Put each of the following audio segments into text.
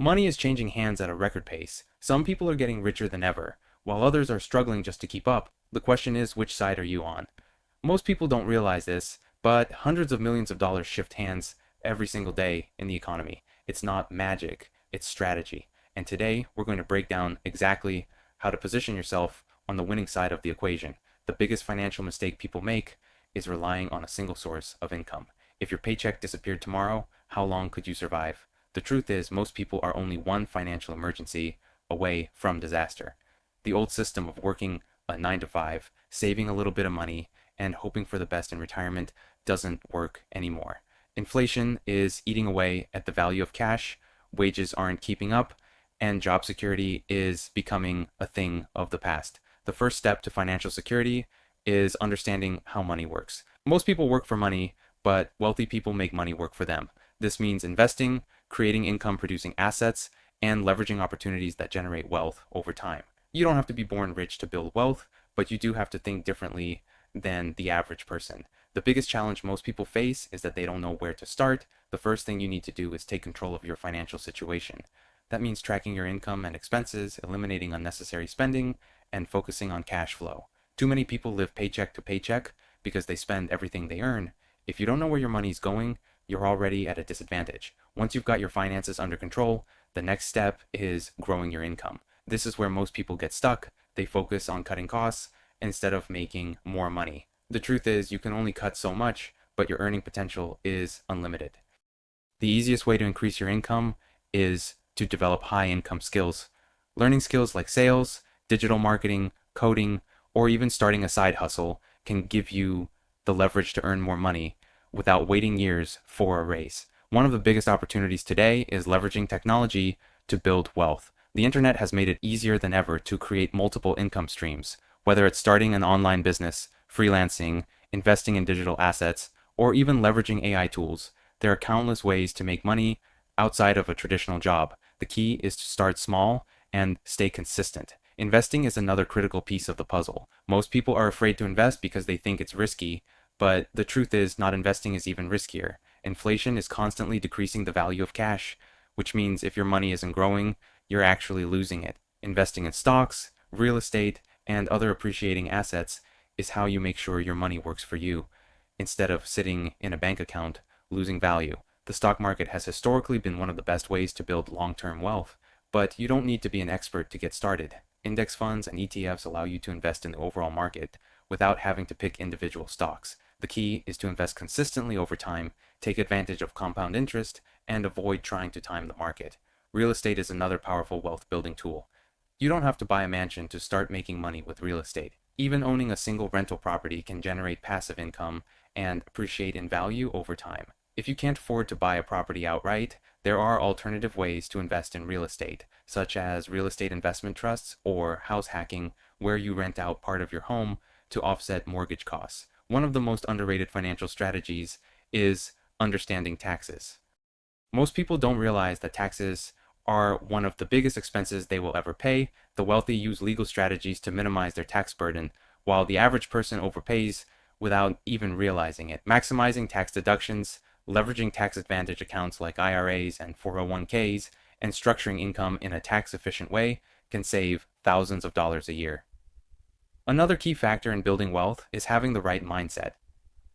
Money is changing hands at a record pace. Some people are getting richer than ever, while others are struggling just to keep up. The question is, which side are you on? Most people don't realize this, but hundreds of millions of dollars shift hands every single day in the economy. It's not magic, it's strategy. And today, we're going to break down exactly how to position yourself on the winning side of the equation. The biggest financial mistake people make is relying on a single source of income. If your paycheck disappeared tomorrow, how long could you survive? The truth is, most people are only one financial emergency away from disaster. The old system of working a 9 to 5, saving a little bit of money, and hoping for the best in retirement doesn't work anymore. Inflation is eating away at the value of cash, wages aren't keeping up, and job security is becoming a thing of the past. The first step to financial security is understanding how money works. Most people work for money, but wealthy people make money work for them. This means investing, creating income-producing assets, and leveraging opportunities that generate wealth over time. You don't have to be born rich to build wealth, but you do have to think differently than the average person. The biggest challenge most people face is that they don't know where to start. The first thing you need to do is take control of your financial situation. That means tracking your income and expenses, eliminating unnecessary spending, and focusing on cash flow. Too many people live paycheck to paycheck because they spend everything they earn. If you don't know where your money's going, you're already at a disadvantage. Once you've got your finances under control, the next step is growing your income. This is where most people get stuck. They focus on cutting costs instead of making more money. The truth is, you can only cut so much, but your earning potential is unlimited. The easiest way to increase your income is to develop high income skills. Learning skills like sales, digital marketing, coding, or even starting a side hustle can give you the leverage to earn more money without waiting years for a raise. One of the biggest opportunities today is leveraging technology to build wealth. The internet has made it easier than ever to create multiple income streams, whether it's starting an online business, freelancing, investing in digital assets, or even leveraging AI tools. There are countless ways to make money outside of a traditional job. The key is to start small and stay consistent. Investing is another critical piece of the puzzle. Most people are afraid to invest because they think it's risky, but the truth is not investing is even riskier. Inflation is constantly decreasing the value of cash, which means if your money isn't growing, you're actually losing it. Investing in stocks, real estate, and other appreciating assets is how you make sure your money works for you, instead of sitting in a bank account losing value. The stock market has historically been one of the best ways to build long-term wealth, but you don't need to be an expert to get started. Index funds and ETFs allow you to invest in the overall market without having to pick individual stocks. The key is to invest consistently over time, take advantage of compound interest, and avoid trying to time the market. Real estate is another powerful wealth building tool. You don't have to buy a mansion to start making money with real estate. Even owning a single rental property can generate passive income and appreciate in value over time. If you can't afford to buy a property outright, there are alternative ways to invest in real estate, such as real estate investment trusts or house hacking, where you rent out part of your home to offset mortgage costs. One of the most underrated financial strategies is understanding taxes. Most people don't realize that taxes are one of the biggest expenses they will ever pay. The wealthy use legal strategies to minimize their tax burden, while the average person overpays without even realizing it. Maximizing tax deductions, leveraging tax advantage accounts like IRAs and 401ks, and structuring income in a tax-efficient way can save thousands of dollars a year. Another key factor in building wealth is having the right mindset.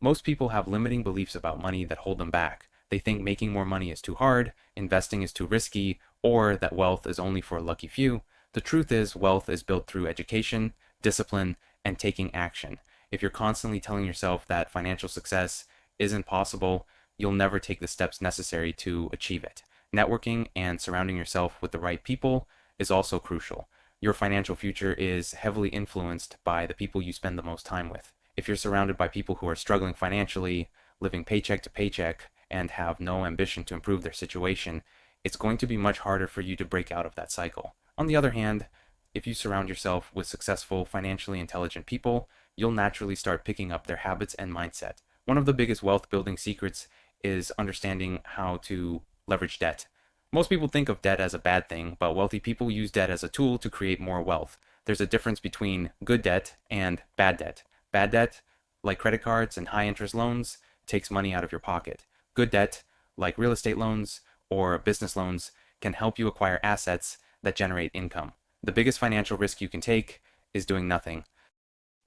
Most people have limiting beliefs about money that hold them back. They think making more money is too hard, investing is too risky, or that wealth is only for a lucky few. The truth is, wealth is built through education, discipline, and taking action. If you're constantly telling yourself that financial success isn't possible, you'll never take the steps necessary to achieve it. Networking and surrounding yourself with the right people is also crucial. Your financial future is heavily influenced by the people you spend the most time with. If you're surrounded by people who are struggling financially, living paycheck to paycheck, and have no ambition to improve their situation, it's going to be much harder for you to break out of that cycle. On the other hand, if you surround yourself with successful, financially intelligent people, you'll naturally start picking up their habits and mindset. One of the biggest wealth building secrets is understanding how to leverage debt. Most people think of debt as a bad thing, but wealthy people use debt as a tool to create more wealth. There's a difference between good debt and bad debt. Bad debt, like credit cards and high interest loans, takes money out of your pocket. Good debt, like real estate loans or business loans, can help you acquire assets that generate income. The biggest financial risk you can take is doing nothing.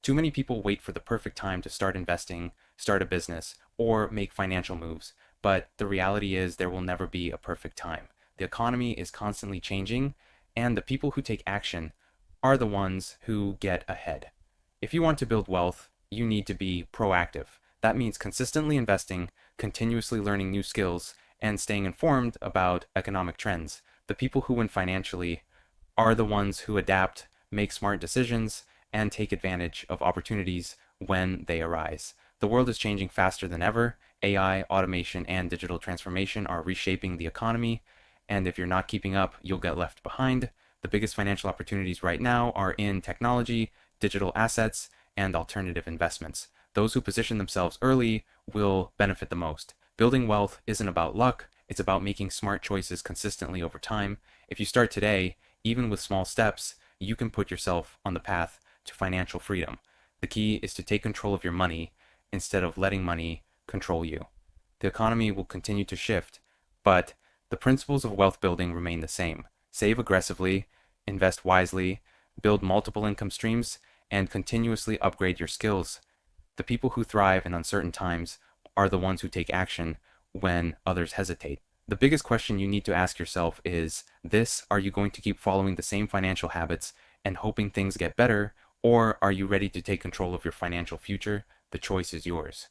Too many people wait for the perfect time to start investing, start a business, or make financial moves, but the reality is there will never be a perfect time. The economy is constantly changing, and the people who take action are the ones who get ahead. If you want to build wealth, you need to be proactive. That means consistently investing, continuously learning new skills, and staying informed about economic trends. The people who win financially are the ones who adapt, make smart decisions, and take advantage of opportunities when they arise. The world is changing faster than ever. AI, automation, and digital transformation are reshaping the economy, and if you're not keeping up, you'll get left behind. The biggest financial opportunities right now are in technology, digital assets, and alternative investments. Those who position themselves early will benefit the most. Building wealth isn't about luck, it's about making smart choices consistently over time. If you start today, even with small steps, you can put yourself on the path to financial freedom. The key is to take control of your money instead of letting money control you. The economy will continue to shift, but the principles of wealth building remain the same. Save aggressively, invest wisely, build multiple income streams, and continuously upgrade your skills. The people who thrive in uncertain times are the ones who take action when others hesitate. The biggest question you need to ask yourself is this: are you going to keep following the same financial habits and hoping things get better, or are you ready to take control of your financial future? The choice is yours.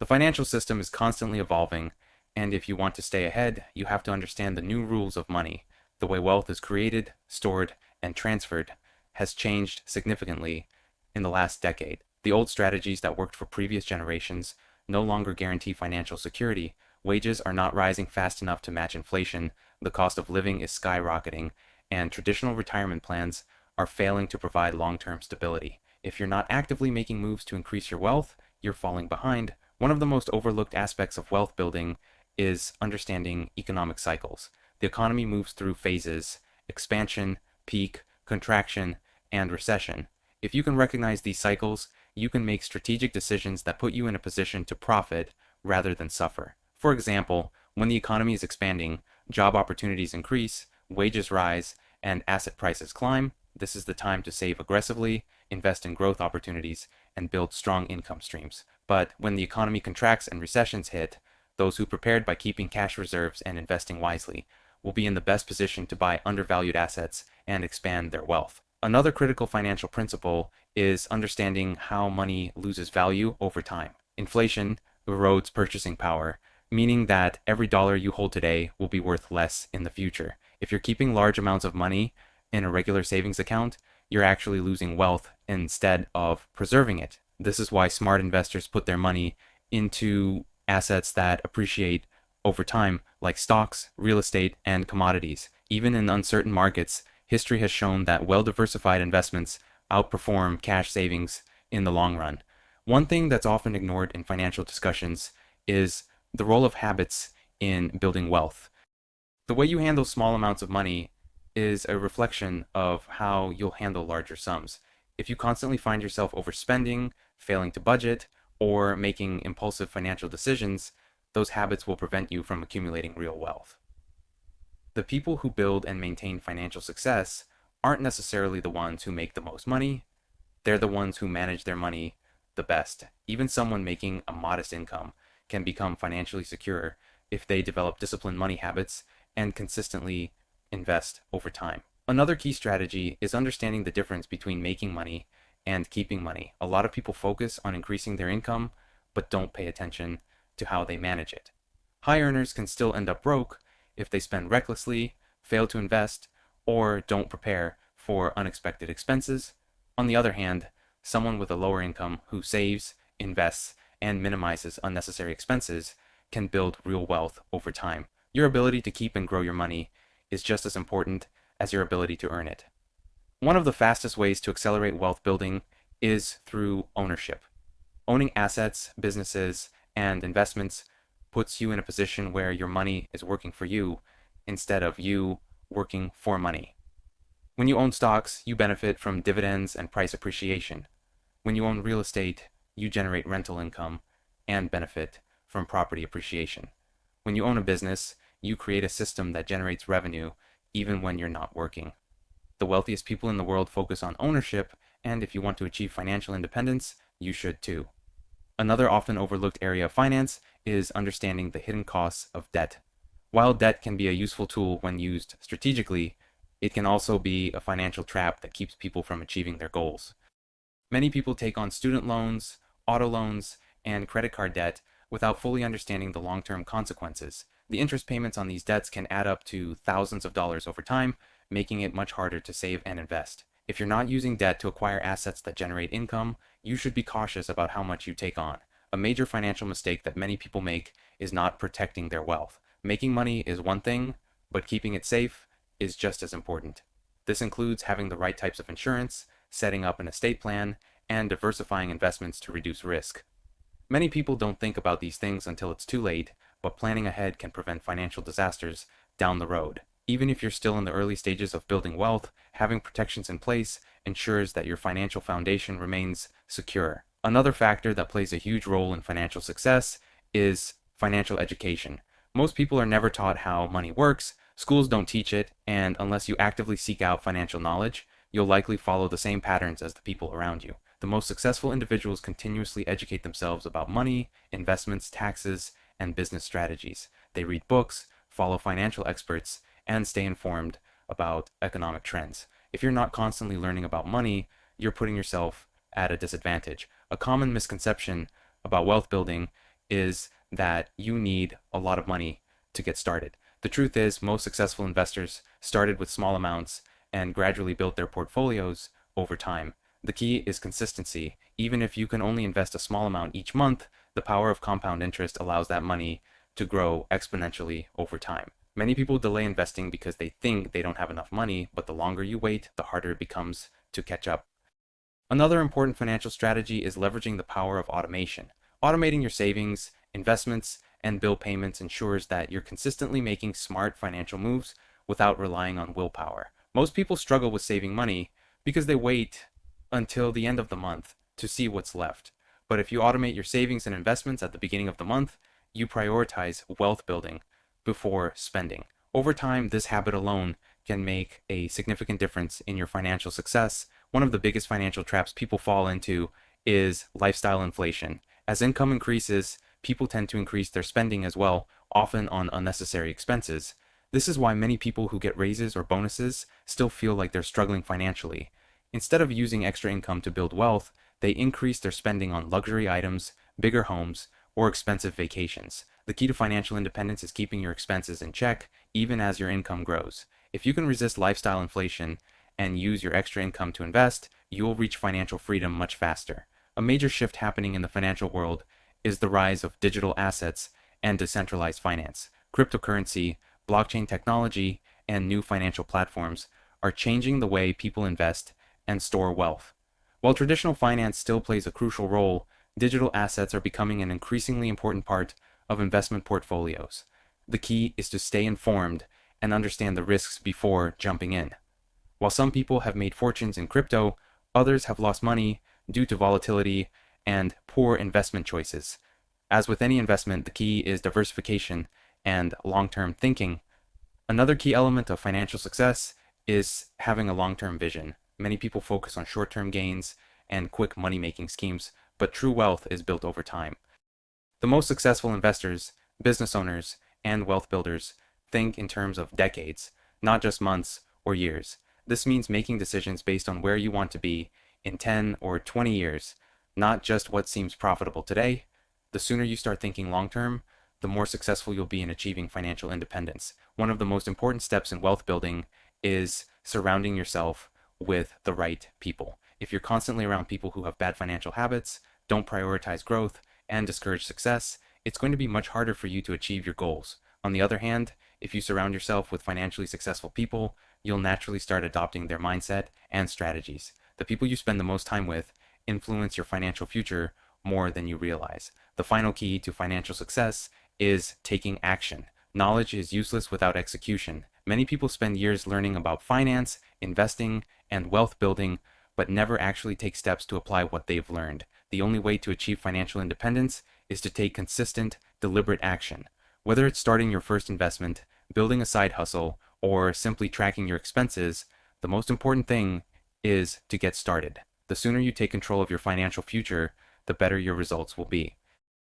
The financial system is constantly evolving, and if you want to stay ahead, you have to understand the new rules of money. The way wealth is created, stored, and transferred has changed significantly in the last decade. The old strategies that worked for previous generations no longer guarantee financial security. Wages are not rising fast enough to match inflation, the cost of living is skyrocketing, and traditional retirement plans are failing to provide long-term stability. If you're not actively making moves to increase your wealth, you're falling behind. One of the most overlooked aspects of wealth building is understanding economic cycles. The economy moves through phases: expansion, peak, contraction, and recession. If you can recognize these cycles, you can make strategic decisions that put you in a position to profit rather than suffer. For example, when the economy is expanding, job opportunities increase, wages rise, and asset prices climb. This is the time to save aggressively, invest in growth opportunities, and build strong income streams. But when the economy contracts and recessions hit, those who prepared by keeping cash reserves and investing wisely will be in the best position to buy undervalued assets and expand their wealth. Another critical financial principle is understanding how money loses value over time. Inflation erodes purchasing power, meaning that every dollar you hold today will be worth less in the future. If you're keeping large amounts of money in a regular savings account, you're actually losing wealth instead of preserving it. This is why smart investors put their money into assets that appreciate over time, like stocks, real estate, and commodities. Even in uncertain markets, history has shown that well-diversified investments outperform cash savings in the long run. One thing that's often ignored in financial discussions is the role of habits in building wealth. The way you handle small amounts of money is a reflection of how you'll handle larger sums. If you constantly find yourself overspending, failing to budget, or making impulsive financial decisions, those habits will prevent you from accumulating real wealth. The people who build and maintain financial success aren't necessarily the ones who make the most money. They're the ones who manage their money the best. Even someone making a modest income can become financially secure if they develop disciplined money habits and consistently invest over time. Another key strategy is understanding the difference between making money and keeping money. A lot of people focus on increasing their income, but don't pay attention to how they manage it. High earners can still end up broke if they spend recklessly, fail to invest, or don't prepare for unexpected expenses. On the other hand, someone with a lower income who saves, invests, and minimizes unnecessary expenses can build real wealth over time. Your ability to keep and grow your money is just as important as your ability to earn it. One of the fastest ways to accelerate wealth building is through ownership. Owning assets, businesses, and investments puts you in a position where your money is working for you instead of you working for money. When you own stocks, you benefit from dividends and price appreciation. When you own real estate, you generate rental income and benefit from property appreciation. When you own a business, you create a system that generates revenue even when you're not working. The wealthiest people in the world focus on ownership, and if you want to achieve financial independence, you should too. Another often overlooked area of finance is understanding the hidden costs of debt. While debt can be a useful tool when used strategically, it can also be a financial trap that keeps people from achieving their goals. Many people take on student loans, auto loans, and credit card debt without fully understanding the long-term consequences. The interest payments on these debts can add up to thousands of dollars over time, making it much harder to save and invest. If you're not using debt to acquire assets that generate income, you should be cautious about how much you take on. A major financial mistake that many people make is not protecting their wealth. Making money is one thing, but keeping it safe is just as important. This includes having the right types of insurance, setting up an estate plan, and diversifying investments to reduce risk. Many people don't think about these things until it's too late, but planning ahead can prevent financial disasters down the road. Even if you're still in the early stages of building wealth, having protections in place ensures that your financial foundation remains secure. Another factor that plays a huge role in financial success is financial education. Most people are never taught how money works, schools don't teach it, and unless you actively seek out financial knowledge, you'll likely follow the same patterns as the people around you. The most successful individuals continuously educate themselves about money, investments, taxes, and business strategies. They read books, follow financial experts, and stay informed about economic trends. If you're not constantly learning about money, you're putting yourself at a disadvantage. A common misconception about wealth building is that you need a lot of money to get started. The truth is, most successful investors started with small amounts and gradually built their portfolios over time. The key is consistency. Even if you can only invest a small amount each month, the power of compound interest allows that money to grow exponentially over time. Many people delay investing because they think they don't have enough money, but the longer you wait, the harder it becomes to catch up. Another important financial strategy is leveraging the power of automation. Automating your savings, investments, and bill payments ensures that you're consistently making smart financial moves without relying on willpower. Most people struggle with saving money because they wait until the end of the month to see what's left. But if you automate your savings and investments at the beginning of the month, you prioritize wealth building before spending. Over time, this habit alone can make a significant difference in your financial success. One of the biggest financial traps people fall into is lifestyle inflation. As income increases, people tend to increase their spending as well, often on unnecessary expenses. This is why many people who get raises or bonuses still feel like they're struggling financially. Instead of using extra income to build wealth, they increase their spending on luxury items, bigger homes, or expensive vacations. The key to financial independence is keeping your expenses in check, even as your income grows. If you can resist lifestyle inflation and use your extra income to invest, you will reach financial freedom much faster. A major shift happening in the financial world is the rise of digital assets and decentralized finance. Cryptocurrency, blockchain technology, and new financial platforms are changing the way people invest and store wealth. While traditional finance still plays a crucial role, digital assets are becoming an increasingly important part of investment portfolios. The key is to stay informed and understand the risks before jumping in. While some people have made fortunes in crypto, others have lost money due to volatility and poor investment choices. As with any investment, the key is diversification and long-term thinking. Another key element of financial success is having a long-term vision. Many people focus on short-term gains and quick money-making schemes, but true wealth is built over time. The most successful investors, business owners, and wealth builders think in terms of decades, not just months or years. This means making decisions based on where you want to be in 10 or 20 years, not just what seems profitable today. The sooner you start thinking long-term, the more successful you'll be in achieving financial independence. One of the most important steps in wealth building is surrounding yourself with the right people. If you're constantly around people who have bad financial habits, don't prioritize growth, and discourage success, it's going to be much harder for you to achieve your goals. On the other hand, if you surround yourself with financially successful people, you'll naturally start adopting their mindset and strategies. The people you spend the most time with influence your financial future more than you realize. The final key to financial success is taking action. Knowledge is useless without execution. Many people spend years learning about finance, investing, and wealth building, but never actually take steps to apply what they've learned. The only way to achieve financial independence is to take consistent, deliberate action. Whether it's starting your first investment, building a side hustle, or simply tracking your expenses, the most important thing is to get started. The sooner you take control of your financial future, the better your results will be.